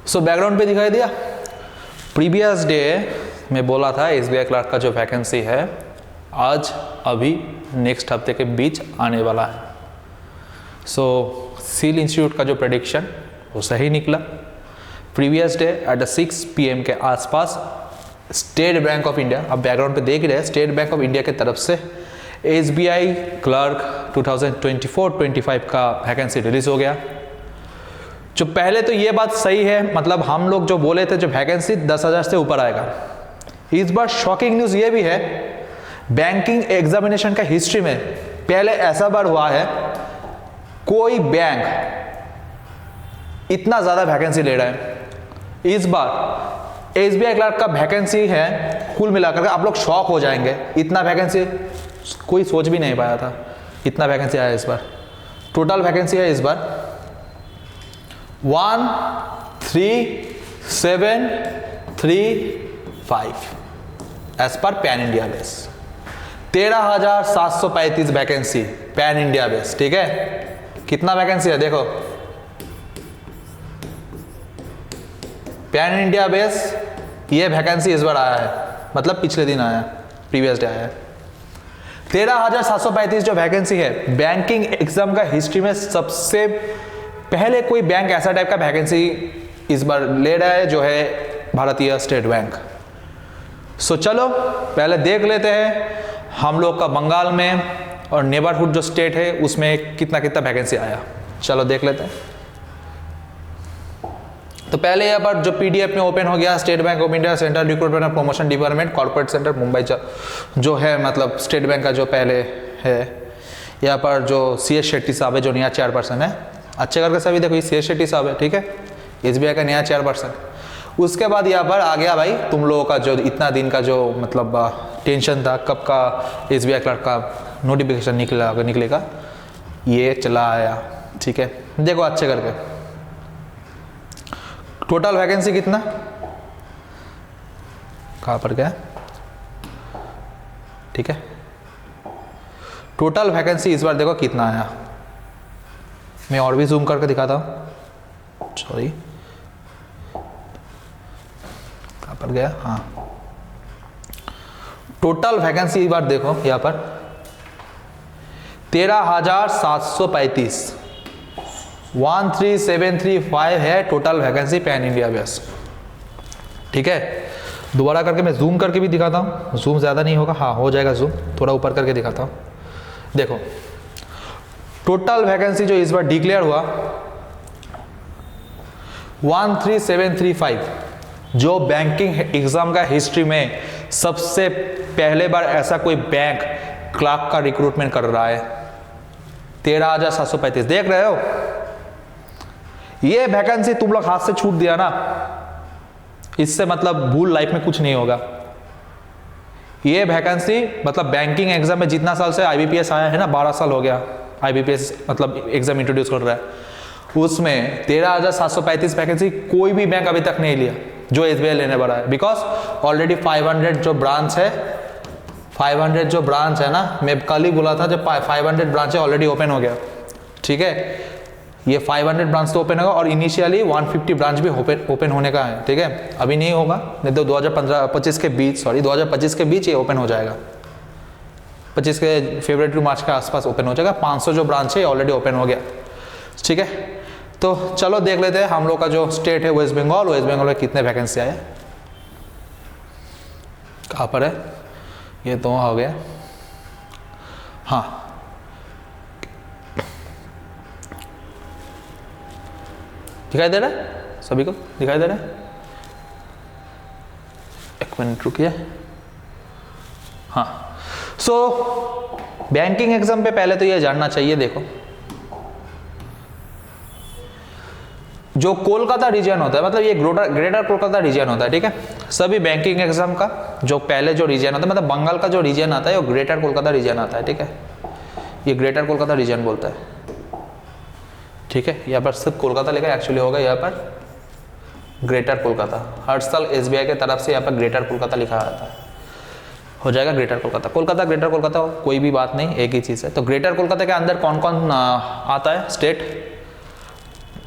So background पे दिखाई दिया। प्रीवियस डे में बोला था एसबीआई क्लर्क का जो वैकेंसी है आज अभी नेक्स्ट हफ्ते के बीच आने वाला है। सो सील इंस्टीट्यूट का जो प्रेडिक्शन वो सही निकला। प्रीवियस डे एट 6 PM के आसपास स्टेट बैंक ऑफ इंडिया, अब बैकग्राउंड पे देख रहे हैं, स्टेट बैंक ऑफ इंडिया की तरफ से एसबीआई क्लर्क 2024-25 का वैकेंसी रिलीज हो गया। जो पहले तो ये बात सही है, मतलब हम लोग जो बोले थे जो वैकेंसी 10,000 से ऊपर आएगा। इस बार शॉकिंग न्यूज़ ये भी है, बैंकिंग एग्जामिनेशन का हिस्ट्री में पहले ऐसा बार हुआ है कोई बैंक इतना ज़्यादा वैकेंसी ले रहा है। इस बार एसबीआई क्लर्क का वैकेंसी है कुल मिलाकर आप लोग शॉक हो जाएंगे, इतना वैकेंसी कोई सोच भी नहीं पाया था, इतना वैकेंसी आया इस बार। टोटल वैकेंसी है इस बार 13735 as per pan India base. 13,735 vacancy pan India base. ठीक है, कितना वैकेंसी है देखो, पैन इंडिया बेस ये वैकेंसी इस बार आया है, मतलब पिछले दिन आया, प्रीवियस डे आया है। 13,735 जो वैकेंसी है बैंकिंग एग्जाम का हिस्ट्री में सबसे पहले कोई बैंक ऐसा टाइप का वैकेंसी इस बार ले रहा है जो है भारतीय स्टेट बैंक। सो चलो पहले देख लेते हैं हम लोग का बंगाल में और नेबरहुड जो स्टेट है उसमें कितना कितना वैकेंसी आया। चलो देख लेते हैं। तो पहले यहाँ पर जो पीडीएफ में ओपन हो गया state bank of India central recruitment and promotion department corporate centre Mumbai जो है, मतलब स्टेट बैंक का जो पहले है। यहाँ पर जो CS शेट्टी साहब है जो नया चेयरपर्सन है, अच्छे करके सभी देखो ये CS शेट्टी साहब है। ठीक है, एसबीआई का नया चेयरपर्सन। उसके बाद यहाँ पर आ गया भाई तुम लोगों का जो इतना दिन का जो मतलब टेंशन था कब का एसबीआई क्लर्क का नोटिफिकेशन निकलेगा, ये चला आया। ठीक है, देखो अच्छे करके टोटल वैकेंसी कितना, कहाँ पर गया। ठीक है, टोटल वैकेंसी इस बार देखो कितना आया। मैं और भी जूम करके दिखाता हूँ, सॉरी कहाँ पर गया। हाँ, टोटल वैकेंसी इस बार देखो यहाँ पर 13,735 13735 है total vacancy pan India base. ठीक है, दोबारा करके मैं जूम करके भी दिखाता हूँ, जूम ज़्यादा नहीं होगा, हाँ हो जाएगा जूम, थोड़ा ऊपर करके दिखाता हूँ। देखो टोटल वैकेंसी जो इस बार डिक्लेयर हुआ 13735, जो बैंकिंग एग्जाम का हिस्ट्री में सबसे पहले बार ऐसा कोई बैंक क्लर्क का रिक्रूटमेंट कर रहा है। 13,735 देख रहे हो, ये वैकेंसी तुम लोग हाथ से छूट दिया ना, इससे मतलब भूल लाइफ में कुछ नहीं होगा। ये वैकेंसी मतलब बैंकिंग एग्जाम में जितना साल से आईबीपीएस आया है ना, 12 साल हो गया आईबीपीएस मतलब एग्जाम इंट्रोड्यूस कर रहा है, उसमें 13,735 वैकेंसी कोई भी बैंक अभी तक नहीं लिया जो एसबीआई लेने वाला है। बिकॉज ऑलरेडी 500 जो ब्रांच है, 500 जो ब्रांच है ना, मैं कल ही बोला था जब 500 ब्रांच ऑलरेडी ओपन हो गया। ठीक है, ये 500 ब्रांच तो ओपन होगा और इनिशियली 150 ब्रांच भी ओपन होने का है। ठीक है, अभी नहीं होगा, नहीं तो 2025 के बीच ये ओपन हो जाएगा। 25 के फरवरी टू मार्च के आसपास ओपन हो जाएगा। 500 जो ब्रांच है ऑलरेडी ओपन हो गया। ठीक है, तो चलो देख लेते हैं हम लोग का जो स्टेट है वेस्ट बंगाल, वेस्ट बंगाल में कितने वैकेंसी आए, कहाँ पर है, ये तो हो गया। हाँ, दिखाई दे रहा है सभी को, दिखाई दे रहा है। एक मिनट रुकिए। हाँ, सो बैंकिंग एग्जाम पे पहले तो ये जानना चाहिए, देखो जो कोलकाता रीजन होता है, मतलब ये ग्रेटर कोलकाता रीजन होता है। ठीक है, सभी बैंकिंग एग्जाम का जो पहले जो रीजन होता है, मतलब बंगाल का जो रीजन आता है वो ग्रेटर कोलकाता रीजन आता है। ठीक है, ये ग्रेटर कोलकाता रीजन बोलता है। ठीक है, यहाँ पर सिर्फ कोलकाता लेकर एक्चुअली होगा यहाँ पर ग्रेटर कोलकाता। हर साल एसबीआई की तरफ से यहाँ पर ग्रेटर कोलकाता लिखा आता है, हो जाएगा ग्रेटर कोलकाता। कोलकाता ग्रेटर कोलकाता कोई भी बात नहीं, एक ही चीज़ है। तो ग्रेटर कोलकाता के अंदर कौन कौन आता है स्टेट,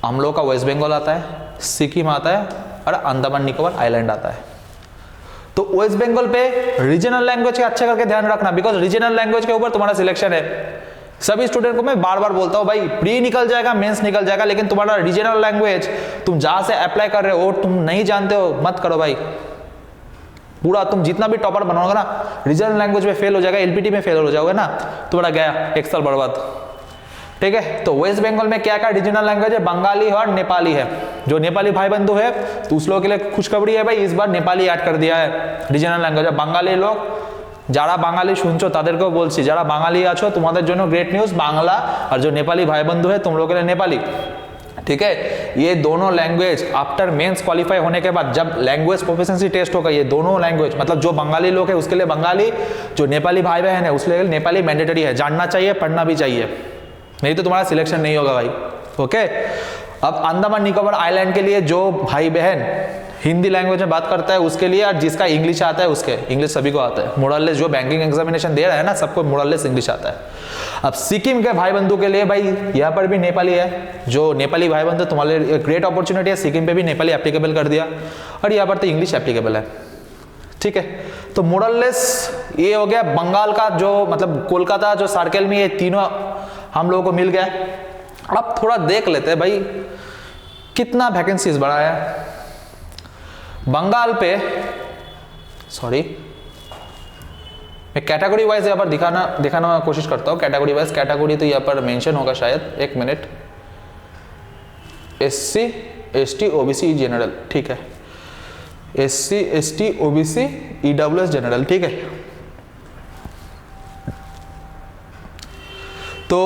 हम लोग का वेस्ट बंगाल आता है, सिक्किम आता है और अंडमान निकोबार आइलैंड आता है। तो वेस्ट बंगाल पे रीजनल लैंग्वेज का अच्छा करके ध्यान रखना, बिकॉज रीजनल लैंग्वेज के ऊपर तुम्हारा सिलेक्शन है। सभी स्टूडेंट को मैं बार बार बोलता हूं भाई, प्री निकल जाएगा, मेंस निकल जाएगा, लेकिन तुम्हारा रीजनल लैंग्वेज तुम जहां से अप्लाई कर रहे हो तुम नहीं जानते हो, मत करो भाई। पूरा तुम जितना भी टॉपर बनोगे ना, रीजनल लैंग्वेज में फेल हो जाएगा, एलपीटी में फेल हो जाओगे ना, तुम्हारा गया एक साल बर्बाद। ठीक है, तो वेस्ट बंगाल में क्या क्या रीजनल लैंग्वेज है, बंगाली और नेपाली है। जो नेपाली भाई बंधु है तो उस लोगों के लिए खुशखबरी है भाई, इस बार नेपाली ऐड कर दिया है रीजनल लैंग्वेज। বাঙালি লোক যারা বাঙালি শুনছো তাদেরকেও বলছি, যারা বাঙালি আছো তোমাদের জন্য গ্रेट न्यूज़, बांग्ला और जो नेपाली भाई बंधु है तुम लोगों के लिए नेपाली। ठीक है, ये दोनों लैंग्वेज आफ्टर मेंस क्वालिफाई होने के बाद जब लैंग्वेज प्रोफिशिएंसी टेस्ट होगा, ये दोनों लैंग्वेज मतलब जो बंगाली लोग है उसके लिए बंगाली, जो नेपाली भाई बहन है उसके लिए नेपाली मैंडेटरी है, जानना चाहिए, पढ़ना भी चाहिए, नहीं तो तुम्हारा सिलेक्शन नहीं होगा भाई। ओके, अब अंडमान निकोबार आइलैंड के लिए जो भाई बहन हिंदी लैंग्वेज में बात करता है उसके लिए, और जिसका इंग्लिश आता है उसके, इंग्लिश सभी को आता है, मोरलेस जो बैंकिंग एग्जामिनेशन दे रहा है ना सबको मोरलेस इंग्लिश आता है। अब सिक्किम के भाई बंधु के लिए भाई यहाँ पर भी नेपाली है, जो नेपाली भाई बंधु तुम्हारे लिए ग्रेट अपॉर्चुनिटी है, सिक्किम पे भी नेपाली एप्लीकेबल कर दिया और यहाँ पर तो इंग्लिश एप्लीकेबल है। ठीक है, तो मोरलेस ये हो गया बंगाल का, जो मतलब कोलकाता जो सर्कल में ये तीनों हम लोगों को मिल गया। अब थोड़ा देख लेते हैं भाई कितना वैकेंसीज बढ़ा है बंगाल पे। सॉरी, मैं कैटेगरी वाइज यहाँ पर दिखाना कोशिश करता हूँ। कैटेगरी वाइज, कैटेगरी तो यहाँ पर मेंशन होगा शायद, एक minute. SC ST OBC general, ठीक है, SC ST OBC EWS general, ठीक है। तो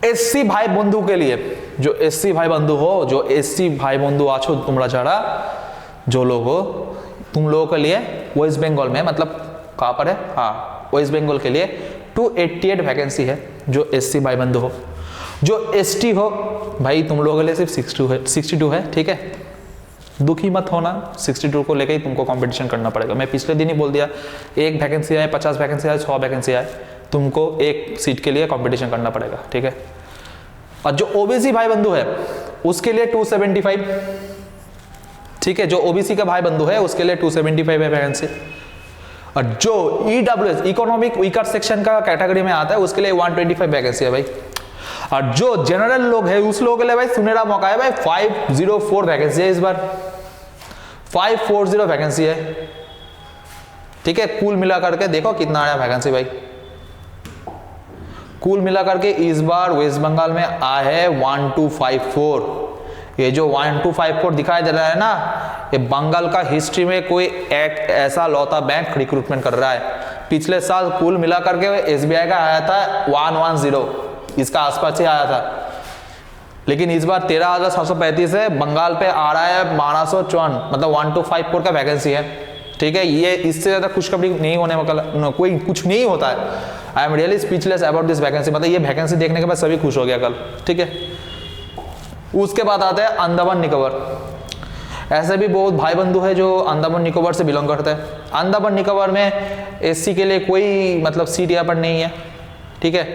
SC भाई बंधु के लिए, जो SC भाई बंधु हो, जो SC भाई बंधु आछो तुमरा जारा जो लोग हो, तुम लोगों के लिए वेस्ट बंगाल में, मतलब कहाँ पर है, हाँ वेस्ट बंगाल के लिए 288 वैकेंसी है जो SC भाई बंधु हो। जो ST हो भाई तुम लोगों के लिए सिर्फ 62 है। ठीक है, दुखी मत होना, 62 को लेकर ही तुमको कंपटीशन करना पड़ेगा। मैं पिछले दिन ही बोल दिया, एक वैकेंसी आए, 50 वैकेंसी आए, 100 वैकेंसी आए, तुमको एक सीट के लिए कंपटीशन करना पड़ेगा। ठीक है, और जो ओबीसी भाई बंधु है उसके लिए 275। ठीक है, जो ओबीसी का भाई बंधु है उसके लिए 275 है वैकेंसी। और जो ईडब्ल्यूएस इकोनॉमिक वीकर सेक्शन का कैटेगरी में आता है उसके लिए 125 वैकेंसी है भाई। और जो जनरल लोग है उस लोगों के लिए भाई सुनहरा मौका है भाई, 504 वैकेंसी है इस बार, 540 वैकेंसी है। ठीक है, कुल मिला करके देखो कितना आया वैकेंसी भाई, कुल मिला करके इस बार वेस्ट बंगाल में आया है 1254। ये जो 1254 दिखाई दे रहा है ना, ये बंगाल का हिस्ट्री में कोई एक ऐसा लौता बैंक रिक्रूटमेंट कर रहा है। पिछले साल कुल मिला करके एसबीआई का आया था 110, इसका आसपास ही आया था, लेकिन इस बार 13,735 है, बंगाल पे आ रहा है 1254, मतलब 1254 का वैकेंसी है। ठीक है, ये इससे ज्यादा खुशखबरी नहीं होने वाला, कोई कुछ नहीं होता है। I am really speechless about this vacancy, मतलब ये वैकेंसी देखने के बाद सभी खुश हो गया कल। ठीक है, उसके बाद आता है अंडमान निकोबार। ऐसे भी बहुत भाई बंधु है जो अंडमान निकोबार से बिलोंग करते हैं। अंडमान निकोबार में एससी के लिए कोई मतलब सीट यहाँ पर नहीं है। ठीक है,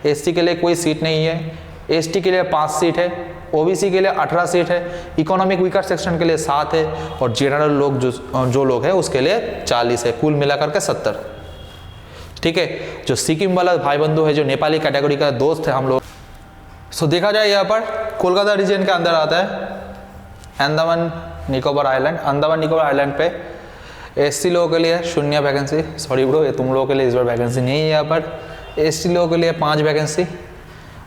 एससी के लिए कोई सीट नहीं है, एसटी के लिए 5 सीट है, ओबीसी के लिए 18 सीट है, इकोनॉमिक वीकर सेक्शन के लिए 7 है, और जनरल लोग जो लोग हैं उसके लिए 40 है, कुल मिलाकर के 70। ठीक है, जो सिक्किम वाला भाई बंधु है जो नेपाली कैटेगरी का दोस्त है हम लोग, सो देखा जाए यहाँ पर कोलकाता रीजन के अंदर आता है अंडमान निकोबार आइलैंड। अंडमान निकोबार आइलैंड पे एससी लोगों के लिए 0 वैकेंसी, सॉरी ब्रो, ये तुम लोगों के लिए इस बार वैकेंसी नहीं है यहाँ पर। एसटी लोगों के लिए 5 वैकेंसी,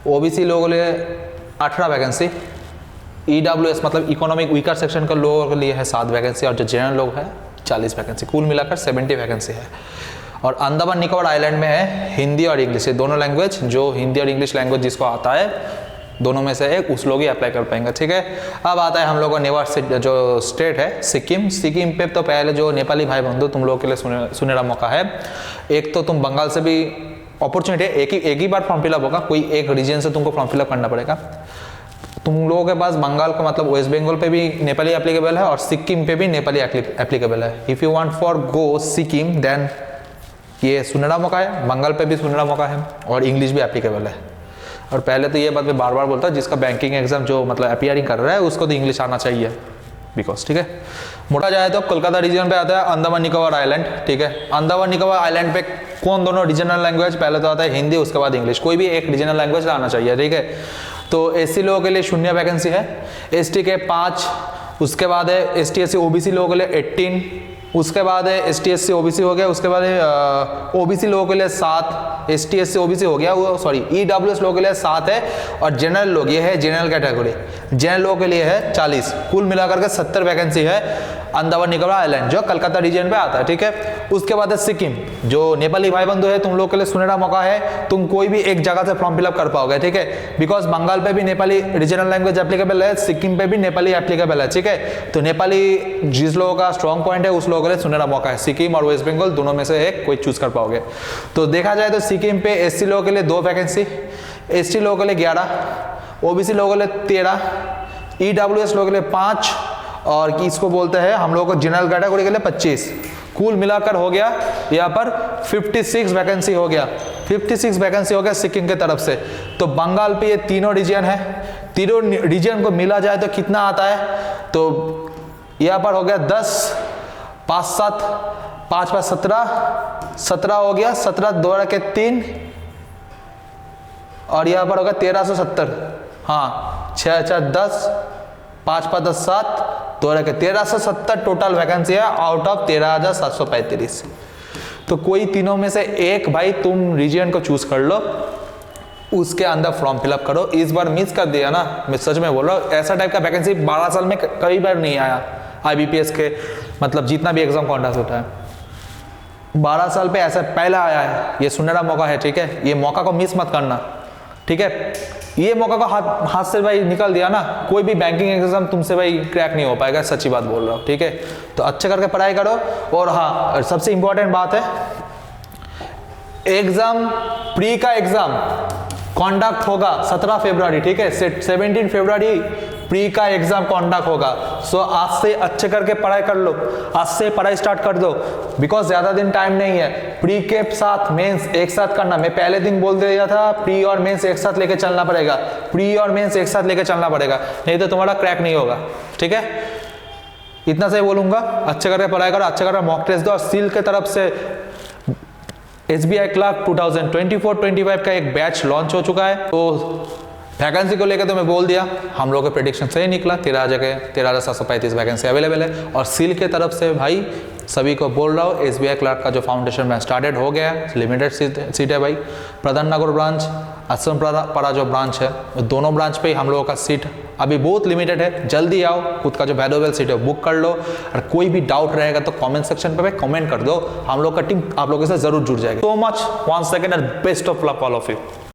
ओबीसी लोगों के लिए 18 वैकेंसी, ईडब्ल्यूएस मतलब इकोनॉमिक वीकर सेक्शन के लोगों के लिए है 7 वैकेंसी, और जो जनरल लोग है 40 वैकेंसी, कुल मिलाकर 70 वैकेंसी है। और अंडमान निकोबार आइलैंड में है हिंदी और इंग्लिश, ये दोनों लैंग्वेज, जो हिंदी और इंग्लिश लैंग्वेज जिसको आता है दोनों में से एक, उस लोग ही अप्लाई कर पाएंगे। ठीक है, अब आता है हम लोगों का नेवर जो स्टेट है सिक्किम। सिक्किम पे तो पहले जो नेपाली भाई बंधु तुम लोगों के लिए सुनहरा मौका है। एक तो तुम बंगाल से भी अपॉर्चुनिटी है, एक ही बार फॉर्म फिलअप होगा, कोई एक रीजन से तुमको फॉर्म फिलअप करना पड़ेगा। तुम लोगों के पास बंगाल का मतलब वेस्ट बंगाल पे भी नेपाली एप्लीकेबल है और सिक्किम पे भी नेपाली एप्लीकेबल है। If you want for go Sikkim then ये सुनहरा मौका है, बंगाल पे भी सुनहरा मौका है और इंग्लिश भी एप्लीकेबल है। और पहले तो ये बात मैं बार बार बोलता हूँ, जिसका बैंकिंग एग्जाम जो मतलब अपीयरिंग कर रहा है उसको तो इंग्लिश आना चाहिए बिकॉज, ठीक है। मोटा जाए तो कोलकाता रीजन पे आता है अंडमान निकोबार आइलैंड, ठीक है। अंडमान निकोबार आइलैंड पे कौन दोनों रीजनल लैंग्वेज, पहले तो आता है हिंदी, उसके बाद इंग्लिश, कोई भी एक रीजनल लैंग्वेज आना चाहिए, ठीक है। तो एससी लोगों के लिए 0 वैकेंसी है, एसटी के 5, उसके बाद है एसटी एससी ओबीसी लोगों के लिए 18, उसके बाद है एसटी एससी ओबीसी हो गया, उसके बाद है ओबीसी लोगों के लिए 7, एसटी एससी ओबीसी हो गया वो, सॉरी ईडब्ल्यूएस लोगों के लिए 7 है, और जनरल लोग, ये है जनरल कैटेगरी, जनरल लोगों के लिए है 40। कुल मिलाकर के 70 वैकेंसी है अंडमान निकोबार आइलैंड जो कलकत्ता रीजन पे आता है, ठीक है। उसके बाद है सिक्किम, जो नेपाली भाई बंधु है, तुम लोग के लिए सुनहरा मौका है, तुम कोई भी एक जगह से फॉर्म फिलअप कर पाओगे, ठीक है। बिकॉज बंगाल पे भी नेपाली रीजनल लैंग्वेज एप्लीकेबल है, सिक्किम पे भी नेपाली एप्लीकेबल है, ठीक है। तो नेपाली जिस लोगों का स्ट्रॉन्ग पॉइंट है उस लोगों के लिए सुनहरा मौका है, सिक्किम और वेस्ट बंगाल दोनों में से एक कोई चूज कर पाओगे। तो देखा जाए तो सिक्किम पे एससी लोगों के लिए 2 वैकेंसी, एसटी लोगों के लिए 11, ओबीसी लोगों के लिए 13, ईडब्ल्यूएस लोगों के लिए 5, और किसको बोलते हैं हम लोगों को जनरल कैटेगरी के लिए 25। कुल मिलाकर हो गया यहाँ पर 56 वैकेंसी हो गया, 56 वैकेंसी हो गया सिक्किम के तरफ से। तो बंगाल पे ये तीनों रीजन है, तीनों रीजन को मिला जाए तो कितना आता है, तो यहाँ पर हो गया 10, 5 7, 5 5 17 हो गया, 17 2 के 3, और यहाँ पर होगा 1370, हाँ 6 6 10, 5 5 10 7, 2 के 1370 टोटल वैकेंसी है आउट ऑफ 13,735। तो कोई तीनों में से एक भाई तुम रीजन को चूज कर लो, उसके अंदर फॉर्म फिलअप करो। इस बार मिस कर दिया ना, मैं सच में बोल रहा हूँ, ऐसा टाइप का वैकेंसी 12 साल में कई बार नहीं आया आईबीपीएस के, मतलब जितना भी एग्जाम कॉन्टेस्ट होता है 12 साल पे ऐसा पहला आया है। ये सुनहरा मौका है, ठीक है, ये मौका को मिस मत करना, ठीक है। ये मौका को हाथ से भाई निकल दिया ना, कोई भी बैंकिंग एग्जाम तुमसे भाई क्रैक नहीं हो पाएगा, सच्ची बात बोल रहा हूँ, ठीक है। तो अच्छे करके पढ़ाई करो। और हाँ, सबसे इंपॉर्टेंट बात है, एग्जाम प्री का एग्जाम कॉन्डक्ट होगा 17 फरवरी, ठीक है। 17 फरवरी प्री का एग्जाम कॉन्डक्ट होगा। सो आज से अच्छे करके पढ़ाई कर लो, आज से पढ़ाई स्टार्ट कर दो, बिकॉज ज्यादा दिन टाइम नहीं है। प्री के साथ मेंस एक साथ करना, मैं पहले दिन बोल दिया था प्री और मेंस एक साथ लेके चलना पड़ेगा, प्री और मेंस एक साथ लेके चलना पड़ेगा, नहीं तो तुम्हारा क्रैक नहीं होगा, ठीक है। इतना से बोलूंगा, अच्छे करके पढ़ाई करो, अच्छे करके मॉक टेस्ट दो। और सील के तरफ से एसबीआई क्लर्क 2024-25 का एक बैच लॉन्च हो चुका है। तो वैकेंसी को लेकर तो मैं बोल दिया, हम लोग का प्रेडिक्शन सही निकला, 13,735 वैकेंसी अवेलेबल है। और सील के तरफ से भाई सभी को बोल रहा हूँ, एसबीआई क्लर्क का जो फाउंडेशन में स्टार्टेड हो गया है, लिमिटेड सीट है भाई। प्रधान नगर ब्रांच, असम पारा जो ब्रांच है, दोनों ब्रांच पे ही हम लोगों का सीट अभी बहुत लिमिटेड है। जल्दी आओ, खुद का जो वैल्यूएबल सीट है बुक कर लो। और कोई भी डाउट रहेगा तो कमेंट सेक्शन पे कमेंट कर दो, हम लोग का टीम आप लोगों से जरूर जुड़ जाएगी। So much, 1 second and best of luck all of you.